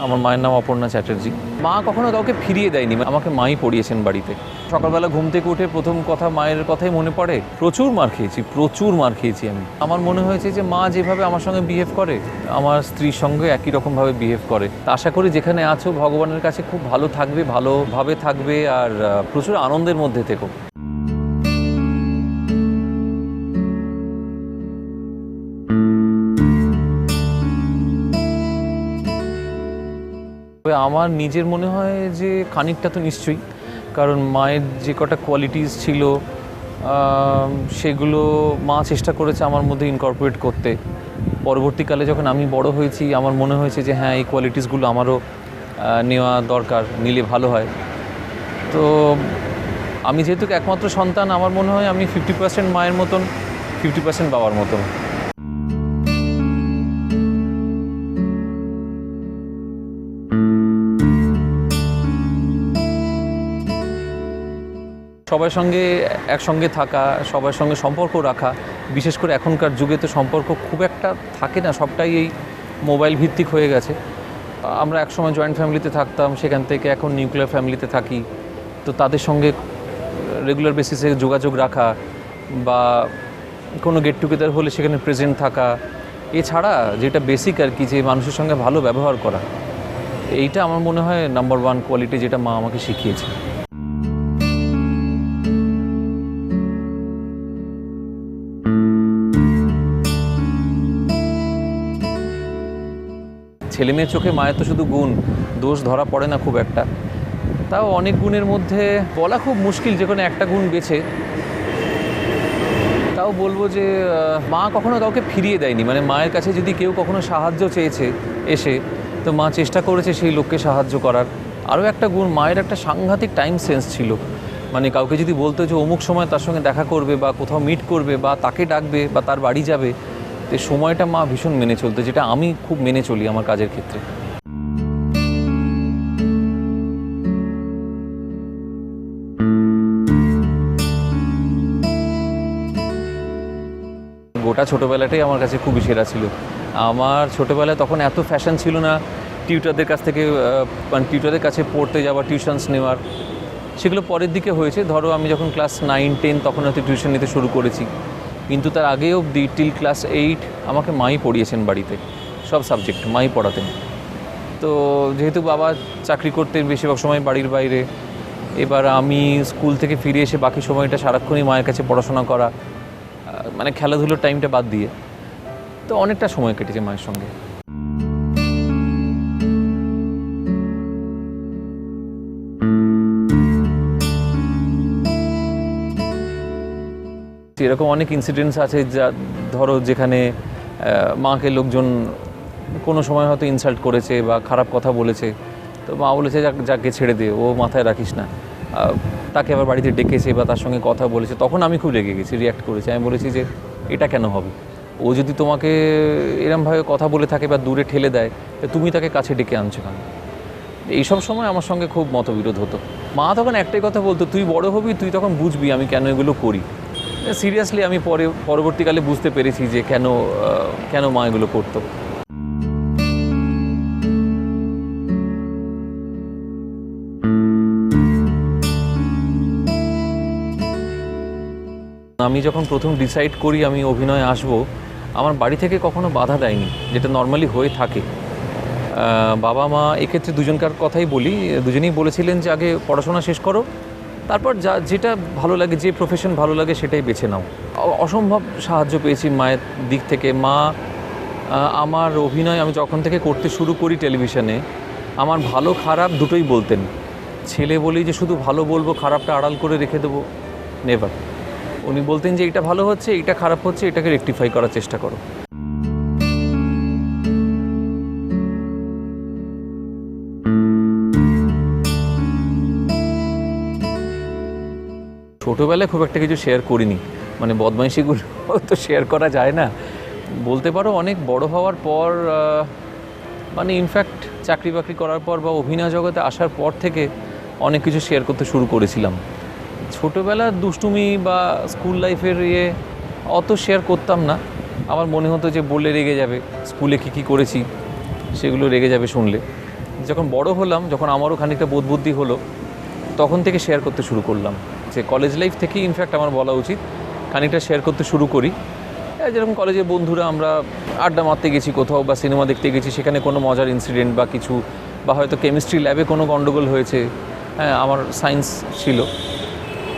আমার মায়ের নাম অপর্ণা চ্যাটার্জি। মা কখনো কাউকে ফিরিয়ে দেয়নি, আমাকে মাই পড়িয়েছেন বাড়িতে। সকালবেলা ঘুম থেকে উঠে প্রথম কথা মায়ের কথাই মনে পড়ে। প্রচুর মার খেয়েছি আমি। আমার মনে হয়েছে যে মা যেভাবে আমার সঙ্গে বিহেভ করে আমার স্ত্রীর সঙ্গে একই রকমভাবে বিহেভ করে। তা আশা করি যেখানে আছো ভগবানের কাছে খুব ভালো থাকবে, ভালোভাবে থাকবে আর প্রচুর আনন্দের মধ্যে থেকো। আমার নিজের মনে হয় যে খানিকটা তো নিশ্চয়ই, কারণ মায়ের যে কটা কোয়ালিটিস ছিল সেগুলো মা চেষ্টা করেছে আমার মধ্যে ইনকর্পোরেট করতে। পরবর্তীকালে যখন আমি বড় হয়েছি আমার মনে হয়েছে যে হ্যাঁ, এই কোয়ালিটিসগুলো আমারও নেওয়া দরকার, নিলে ভালো হয়। তো আমি যেহেতু একমাত্র সন্তান, আমার মনে হয় আমি 50% মায়ের মতন, 50% বাবার মতন। সবার সঙ্গে একসঙ্গে থাকা, সবার সঙ্গে সম্পর্ক রাখা, বিশেষ করে এখনকার যুগে তো সম্পর্ক খুব একটা থাকে না, সবটাই এই মোবাইল ভিত্তিক হয়ে গেছে। আমরা একসময় জয়েন্ট ফ্যামিলিতে থাকতাম, সেখান থেকে এখন নিউক্লিয়ার ফ্যামিলিতে থাকি। তো তাদের সঙ্গে রেগুলার বেসিসে যোগাযোগ রাখা বা কোনো গেট টুগেদার হলে সেখানে প্রেজেন্ট থাকা, এছাড়া যেটা বেসিক আর কি, যে মানুষের সঙ্গে ভালো ব্যবহার করা, এইটা আমার মনে হয় নাম্বার 1 কোয়ালিটি যেটা মা আমাকে শিখিয়েছে। ছেলে মেয়ের চোখে মায়ের তো শুধু গুণ, দোষ ধরা পড়ে না খুব একটা। তাও অনেক গুণের মধ্যে বলা খুব মুশকিল যে কোনো একটা গুণ বেছে। তাও বলবো যে মা কখনো কাউকে ফিরিয়ে দেয়নি, মানে মায়ের কাছে যদি কেউ কখনো সাহায্য চেয়েছে এসে, তো মা চেষ্টা করেছে সেই লোককে সাহায্য করার। আরও একটা গুণ, মায়ের একটা সাংঘাতিক টাইম সেন্স ছিল। মানে কাউকে যদি বলতো যে অমুক সময় তার সঙ্গে দেখা করবে বা কোথাও মিট করবে বা তাকে ডাকবে বা তার বাড়ি যাবে, তো সময়টা মা ভীষণ মেনে চলতো, যেটা আমি খুব মেনে চলি আমার কাজের ক্ষেত্রে। গোটা ছোটোবেলাটাই আমার কাছে খুবই সেরা ছিল। আমার ছোটোবেলায় তখন এত ফ্যাশন ছিল না টিউটারদের কাছ থেকে, মানে টিউটারদের কাছে পড়তে যাওয়া, টিউশনস নেওয়ার, সেগুলো পরের দিকে হয়েছে। ধরো আমি যখন ক্লাস 9-10 তখন হয়তো টিউশন নিতে শুরু করেছি, কিন্তু তার আগেও টিল ক্লাস 8 আমাকে মাই পড়িয়েছেন বাড়িতে, সব সাবজেক্ট মাই পড়াতেন। তো যেহেতু বাবা চাকরি করতেন বেশিরভাগ সময় বাড়ির বাইরে, এবার আমি স্কুল থেকে ফিরে এসে বাকি সময়টা সারাক্ষণই মায়ের কাছে পড়াশোনা করা, মানে খেলাধুলোর টাইমটা বাদ দিয়ে, তো অনেকটা সময় কেটেছে মায়ের সঙ্গে। এরকম অনেক ইনসিডেন্টস আছে যা ধরো যেখানে মাকে লোকজন কোনো সময় হয়তো ইনসাল্ট করেছে বা খারাপ কথা বলেছে, তো মা বলেছে যাকে ছেড়ে দে, ও মাথায় রাখিস না। তাকে আবার বাড়িতে ডেকেছে বা তার সঙ্গে কথা বলেছে, তখন আমি খুব রেগে গেছি, রিঅ্যাক্ট করেছি। আমি বলেছি যে এটা কেন হবে, ও যদি তোমাকে এরমভাবে কথা বলে থাকে বা দূরে ঠেলে দেয়, তুমি তাকে কাছে ডেকে আনছো কেন? এইসব সময় আমার সঙ্গে খুব মতবিরোধ হতো। মা তখন একটাই কথা বলতো, তুই বড় হবি, তুই তখন বুঝবি আমি কেন এগুলো করি। সিরিয়াসলি আমি পরবর্তীকালে বুঝতে পেরেছি যে কেন মা এগুলো করতো। আমি যখন প্রথম ডিসাইড করি আমি অভিনয়ে আসবো, আমার বাড়ি থেকে কখনো বাধা দেয়নি, যেটা নর্মালি হয়ে থাকে। বাবা মা এক্ষেত্রে দুজনকার কথাই বলি, দুজনেই বলেছিলেন যে আগে পড়াশোনা শেষ করো, তারপর যেটা ভালো লাগে, যে প্রফেশন ভালো লাগে সেটাই বেছে নাও। অসম্ভব সাহায্য পেয়েছি মায়ের দিক থেকে। মা আমার অভিনয় আমি যখন থেকে করতে শুরু করি টেলিভিশনে, আমার ভালো খারাপ দুটোই বলতেন। ছেলে বলেই যে শুধু ভালো বলবো, খারাপটা আড়াল করে রেখে দেবো, নেভার। উনি বলতেন যে এইটা ভালো হচ্ছে, এইটা খারাপ হচ্ছে, এটাকে রেকটিফাই করার চেষ্টা করো। ছোটোবেলায় খুব একটা কিছু শেয়ার করিনি, মানে বদমাইশিগুলো তো শেয়ার করা যায় না বলতে পারো। অনেক বড় হওয়ার পর, মানে ইনফ্যাক্ট চাকরি বাকরি করার পর বা অভিনয় জগতে আসার পর থেকে অনেক কিছু শেয়ার করতে শুরু করেছিলাম। ছোটোবেলার দুষ্টুমি বা স্কুল লাইফের অত শেয়ার করতাম না। আমার মনে হতো যে বললে রেগে যাবে, স্কুলে কী করেছি সেগুলো রেগে যাবে শুনলে। যখন বড় হলাম, যখন আমারও খানিকটা বোধ বুদ্ধি হলো, তখন থেকে শেয়ার করতে শুরু করলাম। যে কলেজ লাইফ থেকেই ইনফ্যাক্ট আমার বলা উচিত, খানিকটা শেয়ার করতে শুরু করি। যেরকম কলেজের বন্ধুরা আমরা আড্ডা মারতে গেছি কোথাও, বা সিনেমা দেখতে গেছি, সেখানে কোনো মজার ইনসিডেন্ট বা কিছু, বা হয়তো কেমিস্ট্রি ল্যাবে কোনো গণ্ডগোল হয়েছে, হ্যাঁ আমার সায়েন্স ছিল,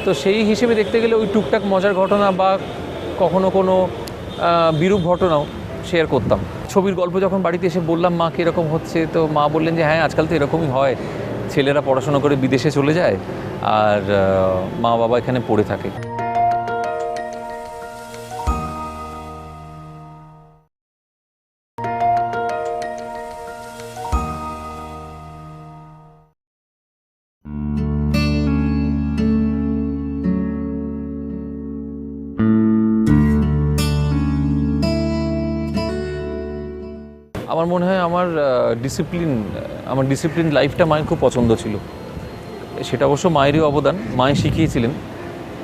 তো সেই হিসেবে দেখতে গেলে ওই টুকটাক মজার ঘটনা বা কখনো কোনো বিরূপ ঘটনাও শেয়ার করতাম। ছবির গল্প যখন বাড়িতে এসে বললাম মাকে এরকম হচ্ছে, তো মা বললেন যে হ্যাঁ আজকাল তো এরকমই হয়, ছেলেরা পড়াশোনা করে বিদেশে চলে যায় আর মা বাবা এখানে পড়ে থাকে। আমার মনে হয় আমার ডিসিপ্লিন লাইফটা মায়ের খুব পছন্দ ছিল। সেটা অবশ্য মায়েরই অবদান, মায়ে শিখিয়েছিলেন,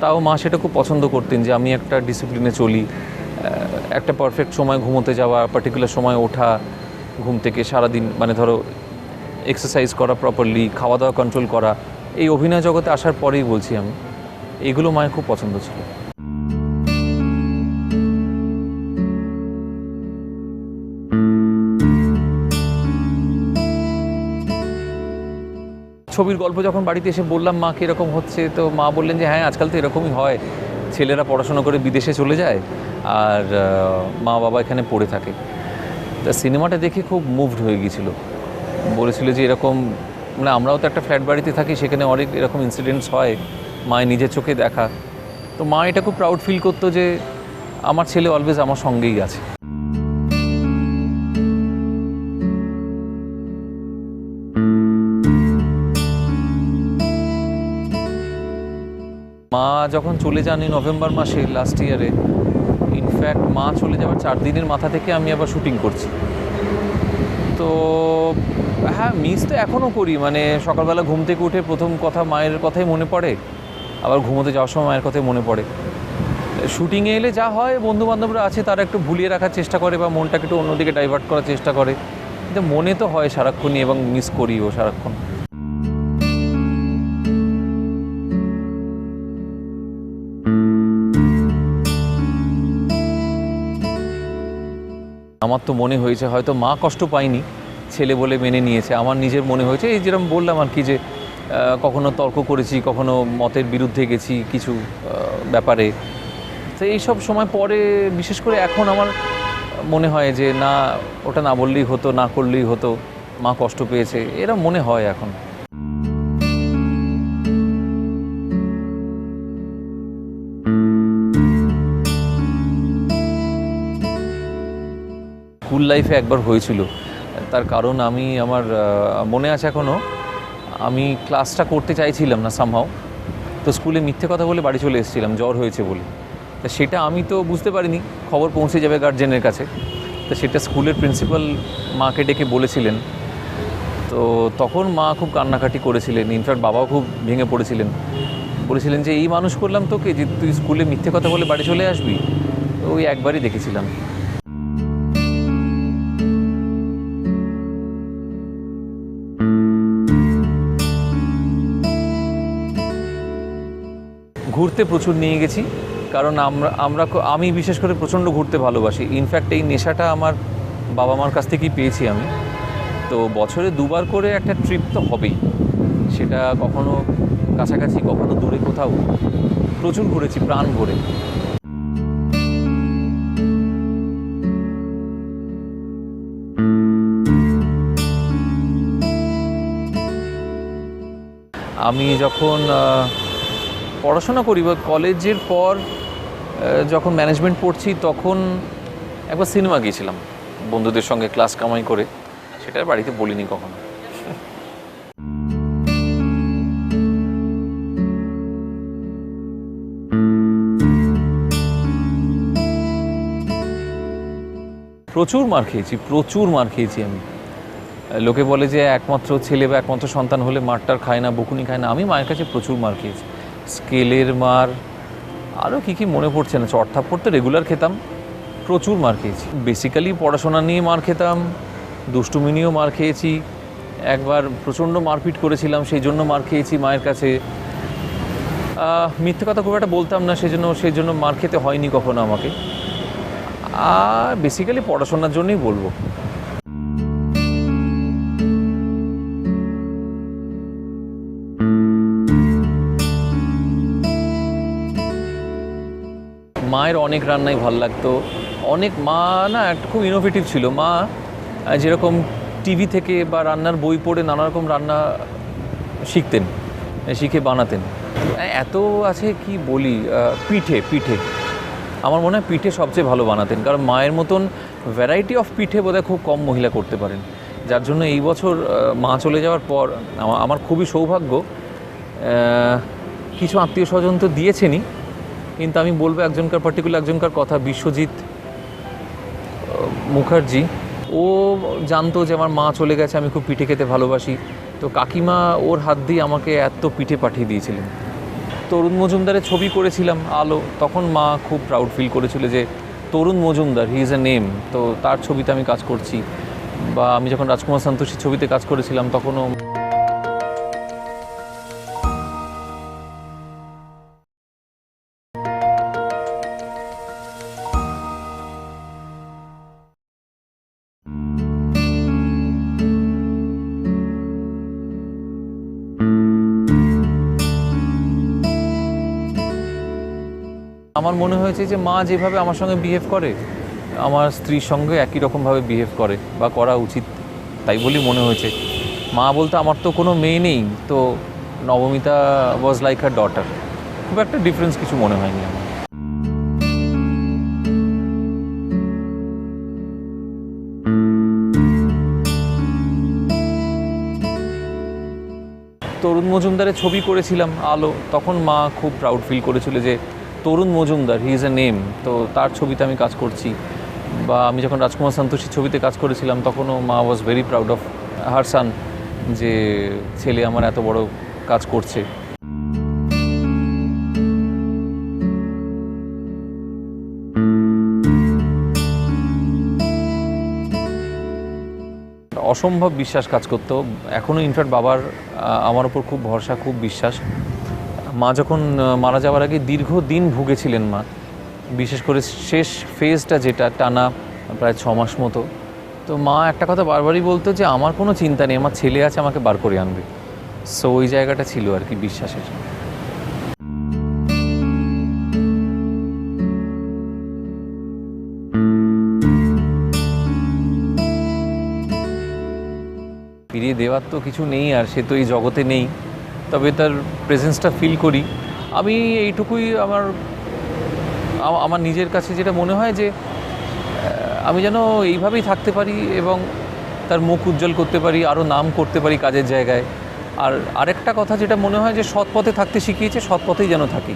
তাও মা সেটা খুব পছন্দ করতেন যে আমি একটা ডিসিপ্লিনে চলি, একটা পারফেক্ট সময় ঘুমোতে যাওয়া, পার্টিকুলার সময় ওঠা, ঘুম থেকে সারাদিন মানে ধরো এক্সারসাইজ করা প্রপারলি, খাওয়া দাওয়া কন্ট্রোল করা। এই অভিনয় জগতে আসার পরেই বলছি আমি, এগুলো মায়ের খুব পছন্দ ছিল। ছবির গল্প যখন বাড়িতে এসে বললাম মাকে এরকম হচ্ছে, তো মা বললেন যে হ্যাঁ আজকাল তো এরকমই হয়, ছেলেরা পড়াশোনা করে বিদেশে চলে যায় আর মা বাবা এখানে পড়ে থাকে। তা সিনেমাটা দেখে খুব মুভড হয়ে গিয়েছিল, বলেছিল যে এরকম, মানে আমরাও তো একটা ফ্ল্যাট বাড়িতে থাকি, সেখানে অনেক এরকম ইনসিডেন্টস হয়, মায়ের নিজের চোখে দেখা। তো মা এটা খুব প্রাউড ফিল করতো যে আমার ছেলে অলওয়েজ আমার সঙ্গেই আছে। মা যখন চলে যান এই নভেম্বর মাসে লাস্ট ইয়ারে, ইনফ্যাক্ট মা চলে যাওয়ার 4 দিনের মাথা থেকে আমি আবার শুটিং করছি। তো হ্যাঁ, মিস তো এখনও করি, মানে সকালবেলা ঘুম থেকে উঠে প্রথম কথা মায়ের কথাই মনে পড়ে, আবার ঘুমোতে যাওয়ার সময় মায়ের কথাই মনে পড়ে। শুটিংয়ে এলে যা হয়, বন্ধুবান্ধবরা আছে তারা একটু ভুলিয়ে রাখার চেষ্টা করে বা মনটাকে একটু অন্যদিকে ডাইভার্ট করার চেষ্টা করে, কিন্তু মনে তো হয় সারাক্ষণই, এবং মিস করিও সারাক্ষণ। আমার তো মনে হয়েছে হয়তো মা কষ্ট পায়নি, ছেলে বলে মেনে নিয়েছে। আমার নিজের মনে হয়েছে, এই যেরকম বললাম আর কি, যে কখনো তর্ক করেছি, কখনো মতের বিরুদ্ধে গেছি কিছু ব্যাপারে। তো এইসব সময় পরে, বিশেষ করে এখন আমার মনে হয় যে না, ওটা না বললেই হতো, না করলেই হতো, মা কষ্ট পেয়েছে, এরা মনে হয় এখন। স্কুল লাইফে একবার হয়েছিল, তার কারণ আমি আমার মনে আছে এখনও, আমি ক্লাসটা করতে চাইছিলাম না সামহাও, তো স্কুলে মিথ্যে কথা বলে বাড়ি চলে এসেছিলাম জ্বর হয়েছে বলে। তা সেটা আমি তো বুঝতে পারিনি, খবর পৌঁছে যাবে গার্জেনের কাছে, তো সেটা স্কুলের প্রিন্সিপাল মাকে ডেকে বলেছিলেন। তো তখন মা খুব কান্নাকাটি করেছিলেন, ইনফ্যাক্ট বাবাও খুব ভেঙে পড়েছিলেন, বলেছিলেন যে এই মানুষ করলাম তোকে যে তুই স্কুলে মিথ্যে কথা বলে বাড়ি চলে আসবি। তো ওই একবারই দেখেছিলাম। ঘুরতে প্রচুর নিয়ে গেছি, কারণ আমি বিশেষ করে প্রচণ্ড ঘুরতে ভালোবাসি। ইনফ্যাক্ট এই নেশাটা আমার বাবা মার কাছ থেকেই পেয়েছি আমি। তো বছরে 2বার করে একটা ট্রিপ তো হবেই, সেটা কখনো কাছাকাছি, কখনো দূরে কোথাও। প্রচুর ঘুরেছি, প্রাণ ভরে। আমি যখন পড়াশোনা করি বা কলেজের পর যখন ম্যানেজমেন্ট পড়ছি, তখন একবার সিনেমা গিয়েছিলাম বন্ধুদের সঙ্গে ক্লাস কামাই করে, সেটা বাড়িতে বলিনি কখনো। প্রচুর মার খেয়েছি আমি। লোকে বলে যে একমাত্র ছেলে বা একমাত্র সন্তান হলে মারটার খায় না, বকুনি খায় না। আমি মায়ের কাছে প্রচুর মার খেয়েছি, স্কেলের মার, আরও কী মনে পড়ছে না, চড়থাপ্পড় তো রেগুলার খেতাম, প্রচুর মার খেয়েছি। বেসিক্যালি পড়াশোনা নিয়ে মার খেতাম, দুষ্টুমি নিয়েও মার খেয়েছি, একবার প্রচণ্ড মারপিট করেছিলাম, সেই জন্য মার খেয়েছি মায়ের কাছে। মিথ্যে কথা খুব একটা বলতাম না, সেই জন্য মার খেতে হয়নি কখনো আমাকে। আর বেসিক্যালি পড়াশোনার জন্যই বলবো। মায়ের অনেক রান্নাই ভালো লাগতো। মা না একটা খুব ইনোভেটিভ ছিল। মা যেরকম টিভি থেকে বা রান্নার বই পড়ে নানা রকম রান্না শিখে বানাতেন। এত আছে কি বলি, পিঠে আমার মনে হয় পিঠে সবচেয়ে ভালো বানাতেন, কারণ মায়ের মতন ভ্যারাইটি অফ পিঠে বোধহয় খুব কম মহিলা করতে পারেন। যার জন্য এই বছর মা চলে যাওয়ার পর আমার খুবই সৌভাগ্য, কিছু আত্মীয় স্বজন তো দিয়েছেনই, কিন্তু আমি বলবো একজনকার কথা, বিশ্বজিৎ মুখার্জি। ও জানতো যে আমার মা চলে গেছে, আমি খুব পিঠে খেতে ভালোবাসি, তো কাকিমা ওর হাত দিয়ে আমাকে এত পিঠে পাঠিয়ে দিয়েছিলেন। তরুণ মজুমদারের ছবি করেছিলাম আলো, তখন মা খুব প্রাউড ফিল করেছিল যে Tarun Majumdar, he is a name, তো তার ছবিতে আমি কাজ করছি। বা আমি যখন রাজকুমার সন্তোষীর ছবিতে কাজ করেছিলাম তখনও আমার মনে হয়েছে যে মা যেভাবে আমার সঙ্গে বিহেভ করে আমার স্ত্রীর সঙ্গে একই রকমভাবে বিহেভ করে বা করা উচিত, তাই বলেই মনে হয়েছে। মা বলতে আমার তো কোনো মেয়ে নেই, তো Nabamita was like her daughter. খুব একটা ডিফারেন্স কিছু মনে হয়নি আমার। তরুণ মজুমদারের ছবি করেছিলাম আলো, তখন মা খুব প্রাউড ফিল করেছিল যে Tarun Majumdar, he is a name, তো তার ছবিতে আমি কাজ করছি। বা আমি যখন রাজকুমার সন্তোষীর ছবিতে কাজ করেছিলাম তখনও মা was very proud of her son, যে ছেলে আমার এত বড় কাজ করছে। অসম্ভব বিশ্বাস কাজ করতো, এখনও ইনফ্যাক্ট বাবার আমার ওপর খুব ভরসা, খুব বিশ্বাস। মা যখন মারা যাওয়ার আগে দীর্ঘদিন ভুগেছিলেন মা, বিশেষ করে শেষ ফেজটা যেটা টানা প্রায় 6 মাস মতো, তো মা একটা কথা বারবারই বলতো যে আমার কোনো চিন্তা নেই, আমার ছেলে আছে, আমাকে বার করে আনবে। সো ওই জায়গাটা ছিল আর কি বিশ্বাসের। ফিরিয়ে দেওয়ার তো কিছু নেই, আর সে তো এই জগতে নেই, তবে তার প্রেজেন্সটা ফিল করি। আমি এইটুকুই আমার নিজের কাছে যেটা মনে হয় যে আমি যেন এইভাবেই থাকতে পারি এবং তার মুখ উজ্জ্বল করতে পারি, আরও নাম করতে পারি কাজের জায়গায়। আর আরেকটা কথা যেটা মনে হয় যে সৎ পথে থাকতে শিখিয়েছে, সৎ পথেই যেন থাকি,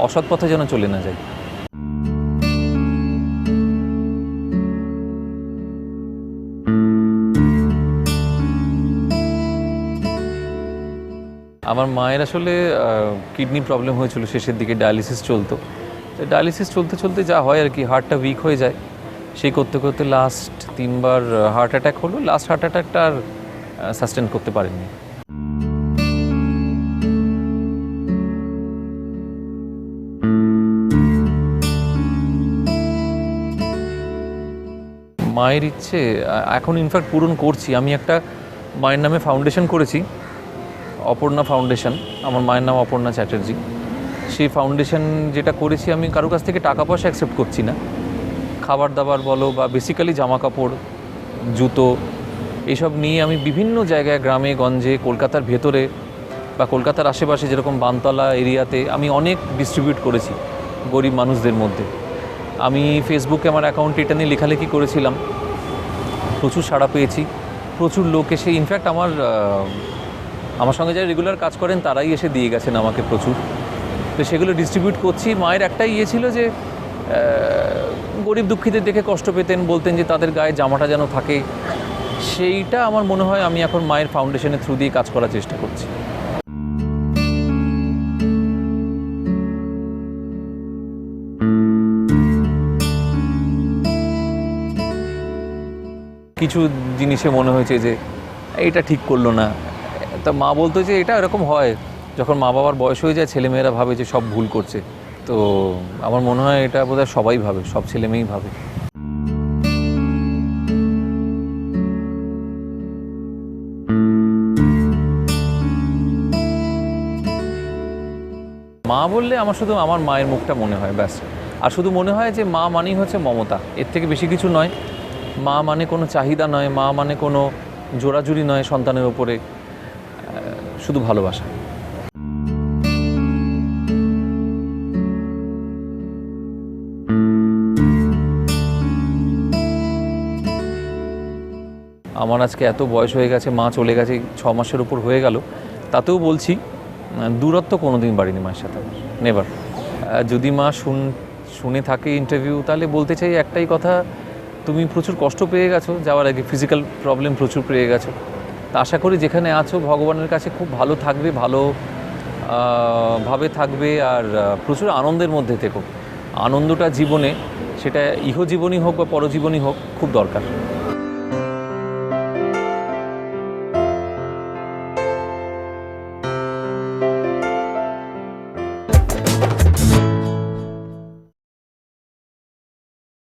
অসৎ পথে যেন চলে না যাই। আমার মায়ের আসলে কিডনি প্রবলেম হয়েছিল, শেষের দিকে ডায়ালিসিস চলতো। ডায়ালিসিস চলতে চলতে যা হয় আর কি, হার্টটা উইক হয়ে যায়। সেই করতে করতে লাস্ট 3বার হার্ট অ্যাটাক হলো। লাস্ট হার্ট অ্যাটাকটা আর সাস্টেন করতে পারেননি। মায়ের ইচ্ছে এখন ইনফ্যাক্ট পূরণ করছি। আমি একটা মায়ের নামে ফাউন্ডেশন করেছি, অপর্ণা ফাউন্ডেশন। আমার মায়ের নাম অপর্ণা চ্যাটার্জি। সেই ফাউন্ডেশন যেটা করেছি, আমি কারো কাছ থেকে টাকা পয়সা অ্যাকসেপ্ট করছি না। খাবার দাবার বলো বা বেসিক্যালি জামা কাপড়, জুতো, এইসব নিয়ে আমি বিভিন্ন জায়গায়, গ্রামে গঞ্জে, কলকাতার ভেতরে বা কলকাতার আশেপাশে যেরকম বানতলা এরিয়াতে আমি অনেক ডিস্ট্রিবিউট করেছি গরিব মানুষদের মধ্যে। আমি ফেসবুকে আমার অ্যাকাউন্টে এটা নিয়ে লেখালেখি করেছিলাম, প্রচুর সাড়া পেয়েছি। প্রচুর লোক এসে, ইনফ্যাক্ট আমার সঙ্গে যারা রেগুলার কাজ করেন তারাই এসে দিয়ে গেছেন আমাকে প্রচুর। তো সেগুলো ডিস্ট্রিবিউট করছি। মায়ের একটাই ইয়ে ছিল যে গরিব দুঃখীদের দেখে কষ্ট পেতেন, বলতেন যে তাদের গায়ে জামাটা যেন থাকে। সেইটা আমার মনে হয় আমি এখন মায়ের ফাউন্ডেশনের থ্রু দিয়ে কাজ করার চেষ্টা করছি। কিছু জিনিসে মনে হয়েছে যে এটা ঠিক করলো না। তা মা বলতো যে এটা এরকম হয়, যখন মা বাবার বয়স হয়ে যায় ছেলেমেয়েরা ভাবে যে সব ভুল করছে। তো আমার মনে হয় এটা বোধহয় সবাই ভাবে, সব ছেলেমেয়েই ভাবে। মা বললে আমার শুধু আমার মায়ের মুখটা মনে হয়, ব্যাস। আর শুধু মনে হয় যে মা মানেই হচ্ছে মমতা, এর থেকে বেশি কিছু নয়। মা মানে কোনো চাহিদা নয়, মা মানে কোনো জোরাজুরি নয় সন্তানের ওপরে, শুধু ভালোবাসা। আমার আজকে এত বয়স হয়ে গেছে, মা চলে গেছে 6 মাসের উপর হয়ে গেল, তাতেও বলছি দূরত্ব কোনো দিন বাড়িনি মায়ের সাথে, নেভার। যদি মা শুনে থাকে ইন্টারভিউ, তাহলে বলতে চাই একটাই কথা, তুমি প্রচুর কষ্ট পেয়ে গেছো যাওয়ার আগে, ফিজিক্যাল প্রবলেম প্রচুর পেয়ে গেছো। তা আশা করি যেখানে আছো ভগবানের কাছে খুব ভালো থাকবে, ভালো ভাবে থাকবে, আর প্রচুর আনন্দের মধ্যে থেকো। আনন্দটা জীবনে, সেটা ইহজীবনই হোক বা পরজীবনই হোক, খুব দরকার।